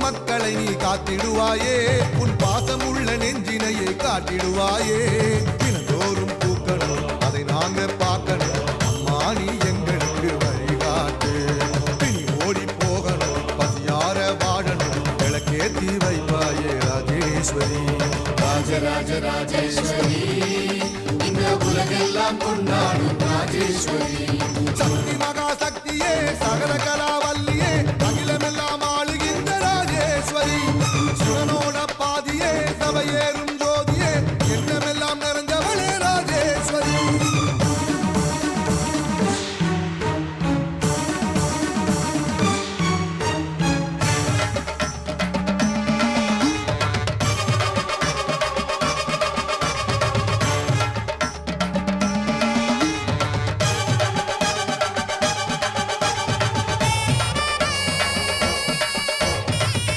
மக்களை நீ காத்திடுவாயே உன் பாசமுள்ள நெஞ்சினையே காட்டிடுவாயே தினந்தோறும் பூக்கணும் அதை நாங்க பார்க்கணும் அம்மா நீ எங்களுக்கு வழிகாட்டு பிணி ஓடி போகணும் பசியார வாழணும் விளக்கேத்தி வைப்பாயே ராஜேஸ்வரி ராஜராஜ ராஜேஸ்வரி இந்த உலகெல்லாம் கொண்டாடும் ராஜேஸ்வரி சக்தி மகா சக்தியே சகல கலா